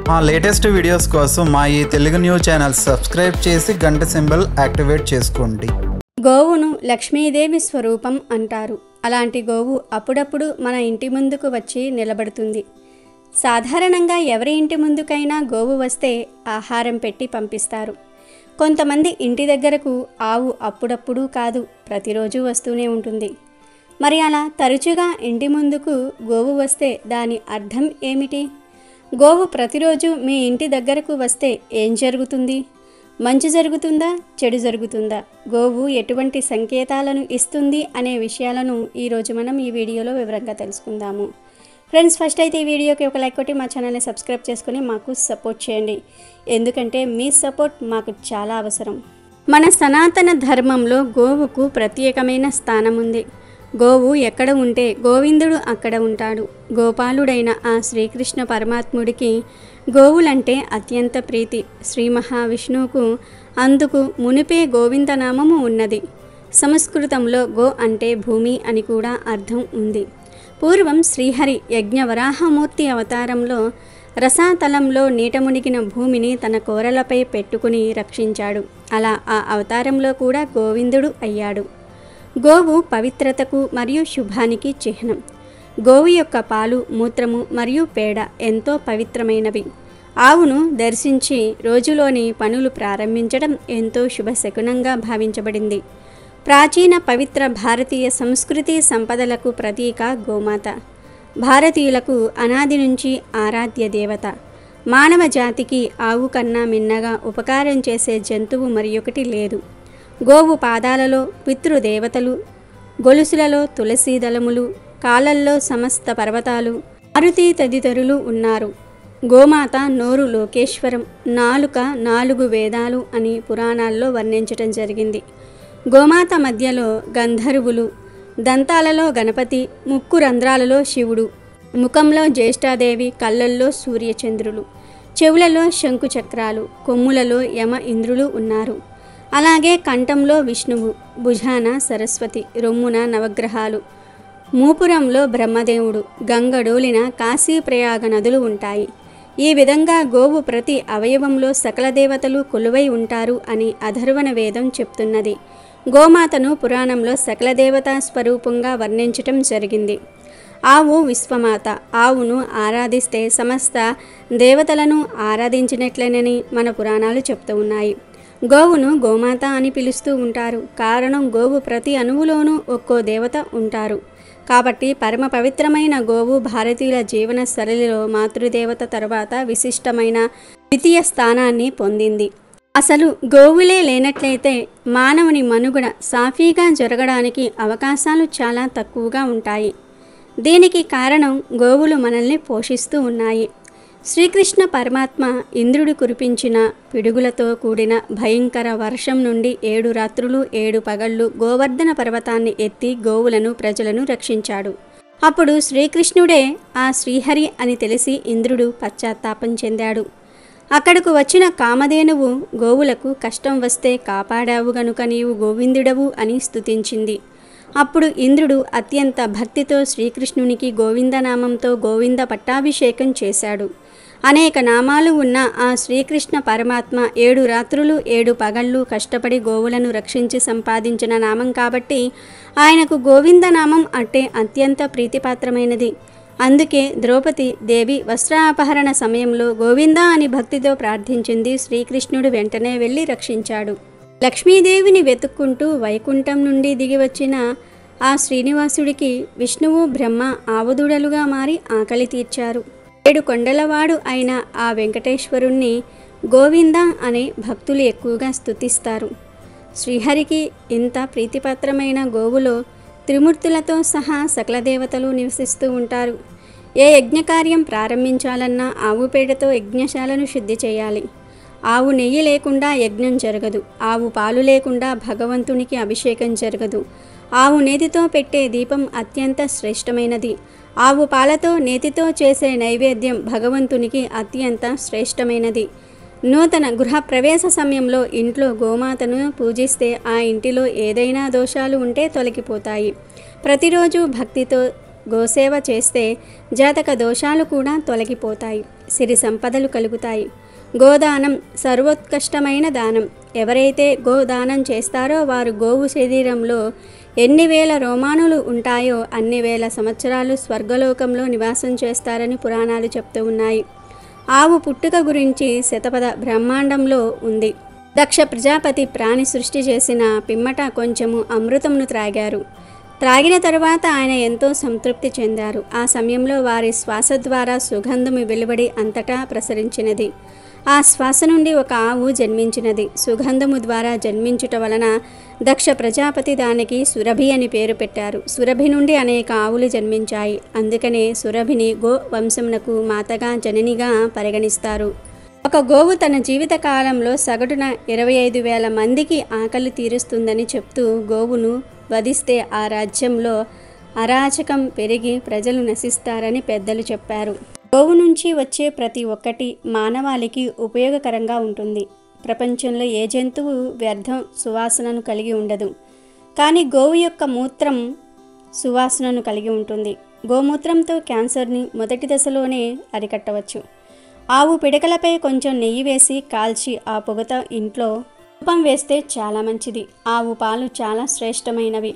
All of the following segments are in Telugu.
మా లేటెస్ట్ వీడియోస్ కోసం మా ఈ తెలుగు న్యూస్ ఛానల్ సబ్స్క్రైబ్ చేసి గంట సింబల్ యాక్టివేట్ చేసుకోండి. గోవును లక్ష్మీదేవి స్వరూపం అంటారు. అలాంటి గోవు అప్పుడప్పుడు మన ఇంటి ముందుకు వచ్చి నిలబడుతుంది. సాధారణంగా ఎవరి ఇంటి ముందుకైనా గోవు వస్తే ఆహారం పెట్టి పంపిస్తారు. కొంతమంది ఇంటి దగ్గరకు ఆవు అప్పుడప్పుడు కాదు, ప్రతిరోజు వస్తూనే ఉంటుంది. మరి అలా తరచుగా ఇంటి ముందుకు గోవు వస్తే దాని అర్థం ఏమిటి? గోవు ప్రతిరోజు మీ ఇంటి దగ్గరకు వస్తే ఏం జరుగుతుంది? మంచి జరుగుతుందా, చెడు జరుగుతుందా? గోవు ఎటువంటి సంకేతాలను ఇస్తుంది అనే విషయాలను ఈరోజు మనం ఈ వీడియోలో వివరంగా తెలుసుకుందాము. ఫ్రెండ్స్, ఫస్ట్ అయితే ఈ వీడియోకి ఒక లైక్ కొట్టి మా ఛానల్ని సబ్స్క్రైబ్ చేసుకుని మాకు సపోర్ట్ చేయండి. ఎందుకంటే మీ సపోర్ట్ మాకు చాలా అవసరం. మన సనాతన ధర్మంలో గోవుకు ప్రత్యేకమైన స్థానం ఉంది. గోవు ఎక్కడ ఉంటే గోవిందుడు అక్కడ ఉంటాడు. గోపాలుడైన ఆ శ్రీకృష్ణ పరమాత్ముడికి గోవులంటే అత్యంత ప్రీతి. శ్రీ మహావిష్ణువుకు అందుకు మునిపే గోవిందనామము ఉన్నది. సంస్కృతంలో గో అంటే భూమి అని కూడా అర్థం ఉంది. పూర్వం శ్రీహరి యజ్ఞవరాహమూర్తి అవతారంలో రసాతలంలో నీట మునిగిన భూమిని తన కోరలపై పెట్టుకుని రక్షించాడు. అలా ఆ అవతారంలో కూడా గోవిందుడు అయ్యాడు. గోవు పవిత్రతకు మరియు శుభానికి చిహ్నం. గోవు యొక్క పాలు, మూత్రము మరియు పేడ ఎంతో పవిత్రమైనవి. ఆవును దర్శించి రోజులోని పనులు ప్రారంభించడం ఎంతో శుభశకునంగా భావించబడింది. ప్రాచీన పవిత్ర భారతీయ సంస్కృతి సంపదలకు ప్రతీక గోమాత. భారతీయులకు అనాది నుంచి ఆరాధ్య దేవత. మానవ జాతికి ఆవు కన్నా మిన్నగా ఉపకారం చేసే జంతువు మరియొకటి లేదు. గోవు పాదాలలో పితృదేవతలు, గొలుసులలో తులసీ దళములు, కాళ్ళల్లో సమస్త పర్వతాలు, మారుతి తదితరులు ఉన్నారు. గోమాత నోరు లోకేశ్వరం, నాలుక 4 వేదాలు అని పురాణాల్లో వర్ణించటం జరిగింది. గోమాత మధ్యలో గంధర్వులు, దంతాలలో గణపతి, ముక్కు రంధ్రాలలో శివుడు, ముఖంలో జ్యేష్ఠాదేవి, కళ్ళల్లో సూర్యచంద్రులు, చెవులలో శంకుచక్రాలు, కొమ్ములలో యమ ఇంద్రులు ఉన్నారు. అలాగే కంఠంలో విష్ణువు, భుజాన సరస్వతి, రొమ్మున నవగ్రహాలు, మూపురంలో బ్రహ్మదేవుడు, గంగడోలిన కాశీప్రయాగ నదులు ఉంటాయి. ఈ విధంగా గోవు ప్రతి అవయవంలో సకల దేవతలు కొలువై ఉంటారు అని అథర్వణ వేదం చెప్తున్నది. గోమాతను పురాణంలో సకల దేవతా స్వరూపంగా వర్ణించటం జరిగింది. ఆవు విశ్వమాత. ఆవును ఆరాధిస్తే సమస్త దేవతలను ఆరాధించినట్లేనని మన పురాణాలు చెప్తూ ఉన్నాయి. గోవును గోమాత అని పిలుస్తూ ఉంటారు. కారణం గోవు ప్రతి అణువులోనూ ఒక్కో దేవత ఉంటారు. కాబట్టి పరమ పవిత్రమైన గోవు భారతీయుల జీవన శైలిలో మాతృదేవత తర్వాత విశిష్టమైన ద్వితీయ స్థానాన్ని పొందింది. అసలు గోవులే లేనట్లయితే మానవుని మనుగడ సాఫీగా జరగడానికి అవకాశాలు చాలా తక్కువగా ఉంటాయి. దీనికి కారణం గోవులు మనల్ని పోషిస్తూ ఉన్నాయి. శ్రీకృష్ణ పరమాత్మ ఇంద్రుడు కురిపించిన పిడుగులతో కూడిన భయంకర వర్షం నుండి 7 రాత్రులు 7 పగళ్ళు గోవర్ధన పర్వతాన్ని ఎత్తి గోవులను ప్రజలను రక్షించాడు. అప్పుడు శ్రీకృష్ణుడే ఆ శ్రీహరి అని తెలిసి ఇంద్రుడు పశ్చాత్తాపం చెందాడు. అక్కడకు వచ్చిన కామధేనువు గోవులకు కష్టం వస్తే కాపాడావు గనుక నీవు గోవిందుడవు అని స్తుతించింది. అప్పుడు ఇంద్రుడు అత్యంత భక్తితో శ్రీకృష్ణునికి గోవిందనామంతో గోవింద పట్టాభిషేకం చేశాడు. అనేక నామాలు ఉన్న ఆ శ్రీకృష్ణ పరమాత్మ 7 రాత్రులు 7 పగళ్ళు కష్టపడి గోవులను రక్షించి సంపాదించిన నామం కాబట్టి ఆయనకు గోవిందనామం అంటే అత్యంత ప్రీతిపాత్రమైనది. అందుకే ద్రౌపది దేవి వస్త్రాపహరణ సమయంలో గోవింద అని భక్తితో ప్రార్థించింది. శ్రీకృష్ణుడు వెంటనే వెళ్ళి రక్షించాడు. లక్ష్మీదేవిని వెతుక్కుంటూ వైకుంఠం నుండి దిగి వచ్చిన ఆ శ్రీనివాసుడికి విష్ణువు బ్రహ్మ ఆవుదూడలుగా మారి ఆకలి తీర్చారు. 7 కొండలవాడు అయిన ఆ వెంకటేశ్వరుణ్ణి గోవింద అనే భక్తులు ఎక్కువగా స్తుతిస్తారు. శ్రీహరికి ఇంత ప్రీతిపాత్రమైన గోవులో త్రిమూర్తులతో సహా సకల దేవతలు నివసిస్తూ ఉంటారు. ఏ యజ్ఞకార్యం ప్రారంభించాలన్నా ఆవు పేడతో యజ్ఞశాలను శుద్ధి చేయాలి. ఆవు నెయ్యి లేకుండా యజ్ఞం జరగదు. ఆవు పాలు లేకుండా భగవంతునికి అభిషేకం జరగదు. ఆవు నేతితో పెట్టే దీపం అత్యంత శ్రేష్టమైనది. ఆవు పాలతో నేతితో చేసే నైవేద్యం భగవంతునికి అత్యంత శ్రేష్టమైనది. నూతన గృహప్రవేశ సమయంలో ఇంట్లో గోమాతను పూజిస్తే ఆ ఇంటిలో ఏదైనా దోషాలు ఉంటే తొలగిపోతాయి. ప్రతిరోజు భక్తితో గోసేవ చేస్తే జాతక దోషాలు కూడా తొలగిపోతాయి, సిరి సంపదలు కలుగుతాయి. గోదానం సర్వోత్కృష్టమైన దానం. ఎవరైతే గోదానం చేస్తారో వారు గోవు శరీరంలో ఎన్ని వేల రోమానులు ఉంటాయో అన్ని వేల సంవత్సరాలు స్వర్గలోకంలో నివాసం చేస్తారని పురాణాలు చెప్తూ ఉన్నాయి. ఆవు పుట్టుక గురించి శతపథ బ్రహ్మాండంలో ఉంది. దక్ష ప్రజాపతి ప్రాణి సృష్టి చేసిన పిమ్మట కొంచెము అమృతమును త్రాగారు. త్రాగిన తరువాత ఆయన ఎంతో సంతృప్తి చెందారు. ఆ సమయంలో వారి శ్వాస ద్వారా సుగంధము వెలువడి అంతటా ప్రసరించినది. ఆ శ్వాస నుండి ఒక ఆవు జన్మించినది. సుగంధము ద్వారా జన్మించుట వలన దక్ష ప్రజాపతి దానికి సురభి అని పేరు పెట్టారు. సురభి నుండి అనేక ఆవులు జన్మించాయి. అందుకనే సురభిని గో వంశమునకు మాతగా జననిగా పరిగణిస్తారు. ఒక గోవు తన జీవిత కాలంలో సగటున 25,000 మందికి ఆకలి తీరుస్తుందని చెప్తూ గోవును వధిస్తే ఆ రాజ్యంలో అరాచకం పెరిగి ప్రజలు నశిస్తారని పెద్దలు చెప్పారు. గోవు నుంచి వచ్చే ప్రతి ఒక్కటి మానవాళికి ఉపయోగకరంగా ఉంటుంది. ప్రపంచంలో ఏ జంతువు వ్యర్థం సువాసనను కలిగి ఉండదు. కానీ గోవు యొక్క మూత్రం సువాసనను కలిగి ఉంటుంది. గోమూత్రంతో క్యాన్సర్ని మొదటి దశలోనే అరికట్టవచ్చు. ఆవు పిడకలపై కొంచెం నెయ్యి వేసి కాల్చి ఆ పొగతో ఇంట్లో ధూపం వేస్తే చాలా మంచిది. ఆవు పాలు చాలా శ్రేష్టమైనవి.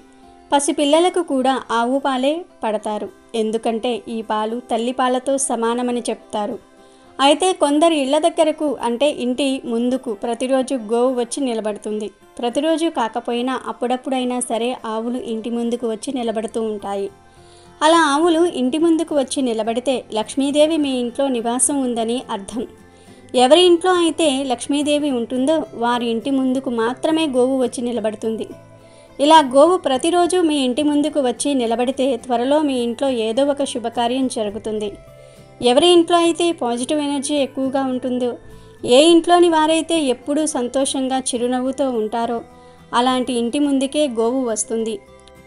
పసిపిల్లలకు కూడా ఆవు పాలే పడతారు. ఎందుకంటే ఈ పాలు తల్లి పాలతో సమానమని చెప్తారు. అయితే కొందరు ఇళ్ల దగ్గరకు అంటే ఇంటి ముందుకు ప్రతిరోజు గోవు వచ్చి నిలబడుతుంది. ప్రతిరోజు కాకపోయినా అప్పుడప్పుడైనా సరే ఆవులు ఇంటి ముందుకు వచ్చి నిలబడుతూ ఉంటాయి. అలా ఆవులు ఇంటి ముందుకు వచ్చి నిలబడితే లక్ష్మీదేవి మీ ఇంట్లో నివాసం ఉందని అర్థం. ఎవరి ఇంట్లో అయితే లక్ష్మీదేవి ఉంటుందో వారి ఇంటి ముందుకు మాత్రమే గోవు వచ్చి నిలబడుతుంది. ఇలా గోవు ప్రతిరోజు మీ ఇంటి ముందుకు వచ్చి నిలబడితే త్వరలో మీ ఇంట్లో ఏదో ఒక శుభకార్యం జరుగుతుంది. ఎవరి ఇంట్లో అయితే పాజిటివ్ ఎనర్జీ ఎక్కువగా ఉంటుందో, ఏ ఇంట్లోని వారైతే ఎప్పుడూ సంతోషంగా చిరునవ్వుతో ఉంటారో అలాంటి ఇంటి ముందుకే గోవు వస్తుంది.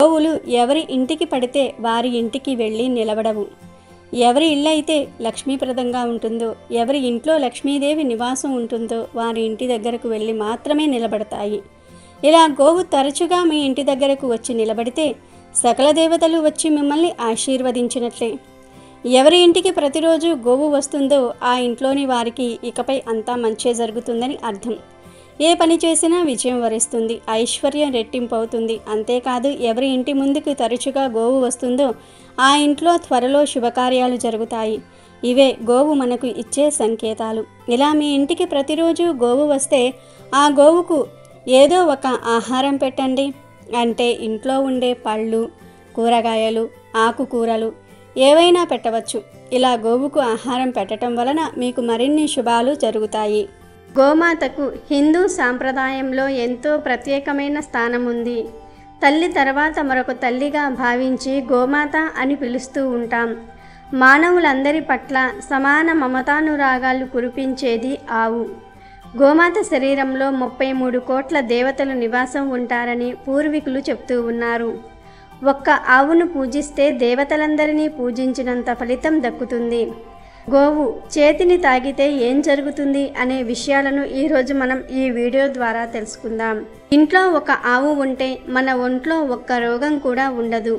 గోవులు ఎవరి ఇంటికి పడితే వారి ఇంటికి వెళ్ళి నిలబడవు. ఎవరి ఇల్లు అయితే లక్ష్మీప్రదంగా ఉంటుందో, ఎవరి ఇంట్లో లక్ష్మీదేవి నివాసం ఉంటుందో వారి ఇంటి దగ్గరకు వెళ్ళి మాత్రమే నిలబడతాయి. ఇలా గోవు తరచుగా మీ ఇంటి దగ్గరకు వచ్చి నిలబడితే సకల దేవతలు వచ్చి మిమ్మల్ని ఆశీర్వదించినట్లే. ఎవరి ఇంటికి ప్రతిరోజు గోవు వస్తుందో ఆ ఇంట్లోని వారికి ఇకపై అంతా మంచే జరుగుతుందని అర్థం. ఏ పని చేసినా విజయం వరిస్తుంది, ఐశ్వర్యం రెట్టింపు అవుతుంది. అంతేకాదు ఎవరి ఇంటి ముందుకు తరచుగా గోవు వస్తుందో ఆ ఇంట్లో త్వరలో శుభకార్యాలు జరుగుతాయి. ఇవే గోవు మనకు ఇచ్చే సంకేతాలు. ఇలా మీ ఇంటికి ప్రతిరోజు గోవు వస్తే ఆ గోవుకు ఏదో ఒక ఆహారం పెట్టండి. అంటే ఇంట్లో ఉండే పళ్ళు, కూరగాయలు, ఆకుకూరలు ఏవైనా పెట్టవచ్చు. ఇలా గోవుకు ఆహారం పెట్టడం వలన మీకు మరిన్ని శుభాలు జరుగుతాయి. గోమాతకు హిందూ సాంప్రదాయంలో ఎంతో ప్రత్యేకమైన స్థానం ఉంది. తల్లి తర్వాత మరొక తల్లిగా భావించి గోమాత అని పిలుస్తూ ఉంటాం. మానవులందరి పట్ల సమాన మమతానురాగాలు కురిపించేది ఆవు. గోమాత శరీరంలో 33 కోట్ల దేవతలు నివాసం ఉంటారని పూర్వీకులు చెప్తూ ఉన్నారు. ఒక్క ఆవును పూజిస్తే దేవతలందరినీ పూజించినంత ఫలితం దక్కుతుంది. గోవు చేతిని తాగితే ఏం జరుగుతుంది అనే విషయాలను ఈరోజు మనం ఈ వీడియో ద్వారా తెలుసుకుందాం. ఇంట్లో ఒక ఆవు ఉంటే మన ఒంట్లో ఒక్క రోగం కూడా ఉండదు.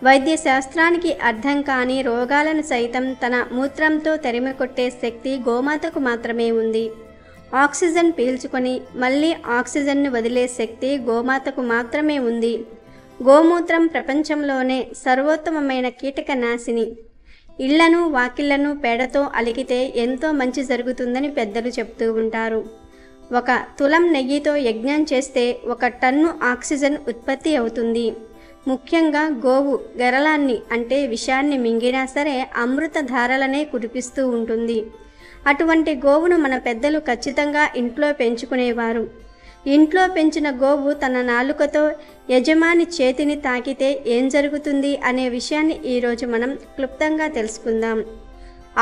వైద్య శాస్త్రానికి అర్థం కాని రోగాలను సైతం తన మూత్రంతో తరిమికొట్టే శక్తి గోమాతకు మాత్రమే ఉంది. ఆక్సిజన్ పీల్చుకొని మళ్ళీ ఆక్సిజన్ను వదిలే శక్తి గోమాతకు మాత్రమే ఉంది. గోమూత్రం ప్రపంచంలోనే సర్వోత్తమమైన కీటకనాశిని. ఇళ్లను వాకిళ్లను పేడతో అలికితే ఎంతో మంచి జరుగుతుందని పెద్దలు చెప్తూ ఉంటారు. 1 తులం నెయ్యితో యజ్ఞం చేస్తే 1 టన్ను ఆక్సిజన్ ఉత్పత్తి అవుతుంది. ముఖ్యంగా గోవు గరళాన్ని అంటే విషాన్ని మింగినా సరే అమృత ధారలనే కురిపిస్తూ ఉంటుంది. అటువంటి గోవును మన పెద్దలు ఖచ్చితంగా ఇంట్లో పెంచుకునేవారు. ఇంట్లో పెంచిన గోవు తన నాలుకతో యజమాని చేతిని తాకితే ఏం జరుగుతుంది అనే విషయాన్ని ఈరోజు మనం క్లుప్తంగా తెలుసుకుందాం.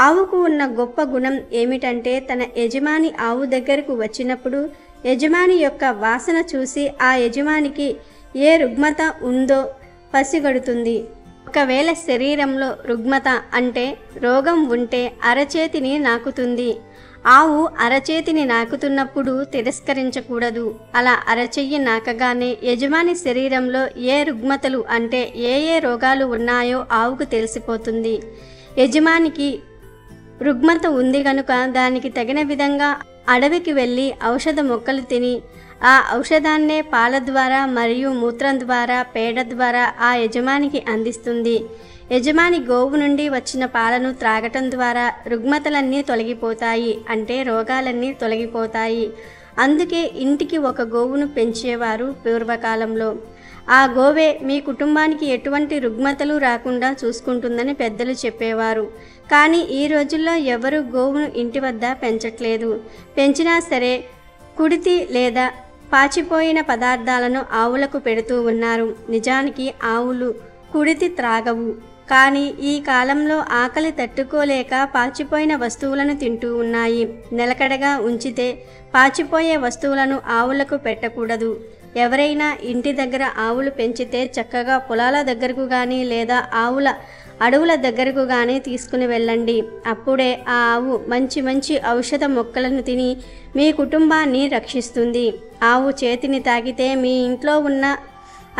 ఆవుకు ఉన్న గొప్ప గుణం ఏమిటంటే తన యజమాని ఆవు దగ్గరకు వచ్చినప్పుడు యజమాని యొక్క వాసన చూసి ఆ యజమానికి ఏ రుగ్మత ఉందో పసిగడుతుంది. ఒకవేళ శరీరంలో రుగ్మత అంటే రోగం ఉంటే అరచేతిని నాకుతుంది. ఆవు అరచేతిని నాకుతున్నప్పుడు తిరస్కరించకూడదు. అలా అరచెయ్యి నాకగానే యజమాని శరీరంలో ఏ రుగ్మతలు అంటే ఏ రోగాలు ఉన్నాయో ఆవుకు తెలిసిపోతుంది. యజమానికి రుగ్మత ఉంది గనుక దానికి తగిన విధంగా అడవికి వెళ్ళి ఔషధ మొక్కలు తిని ఆ ఔషధాన్నే పాల ద్వారా మరియు మూత్రం ద్వారా పేడ ద్వారా ఆ యజమానికి అందిస్తుంది. యజమాని గోవు నుండి వచ్చిన పాలను త్రాగటం ద్వారా రుగ్మతలన్నీ తొలగిపోతాయి, అంటే రోగాలన్నీ తొలగిపోతాయి. అందుకే ఇంటికి ఒక గోవును పెంచేవారు పూర్వకాలంలో. ఆ గోవే మీ కుటుంబానికి ఎటువంటి రుగ్మతలు రాకుండా చూసుకుంటుందని పెద్దలు చెప్పేవారు. కానీ ఈ రోజుల్లో ఎవరు గోవును ఇంటి వద్ద పెంచట్లేదు. పెంచినా సరే కుడితి లేదా పాచిపోయిన పదార్థాలను ఆవులకు పెడుతూ ఉన్నారు. నిజానికి ఆవులు కుడితి త్రాగవు, కానీ ఈ కాలంలో ఆకలి తట్టుకోలేక పాచిపోయిన వస్తువులను తింటూ ఉన్నాయి. నిలకడగా ఉంచితే పాచిపోయే వస్తువులను ఆవులకు పెట్టకూడదు. ఎవరైనా ఇంటి దగ్గర ఆవులు పెంచితే చక్కగా పొలాల దగ్గరకు కానీ లేదా అడవుల దగ్గరకు కానీ తీసుకుని వెళ్ళండి. అప్పుడే ఆ ఆవు మంచి మంచి ఔషధ మొక్కలను తిని మీ కుటుంబాన్ని రక్షిస్తుంది. ఆవు చేతిని తాకితే మీ ఇంట్లో ఉన్న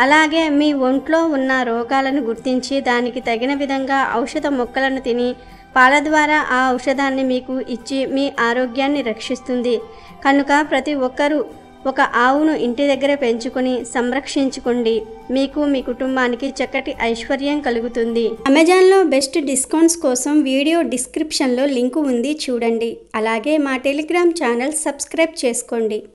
అలాగే మీ ఒంట్లో ఉన్న రోగాలను గుర్తించి దానికి తగిన విధంగా ఔషధ మొక్కలను తిని పాల ద్వారా ఆ ఔషధాన్ని మీకు ఇచ్చి మీ ఆరోగ్యాన్ని రక్షిస్తుంది. కనుక ప్రతి ఒక్కరూ ఒక ఆవును ఇంటి దగ్గర పెంచుకొని సంరక్షించుకోండి. మీకు మీ కుటుంబానికి చక్కటి ఐశ్వర్యం కలుగుతుంది. అమెజాన్లో బెస్ట్ డిస్కౌంట్స్ కోసం వీడియో డిస్క్రిప్షన్లో లింకు ఉంది, చూడండి. అలాగే మా టెలిగ్రామ్ ఛానల్ సబ్స్క్రైబ్ చేసుకోండి.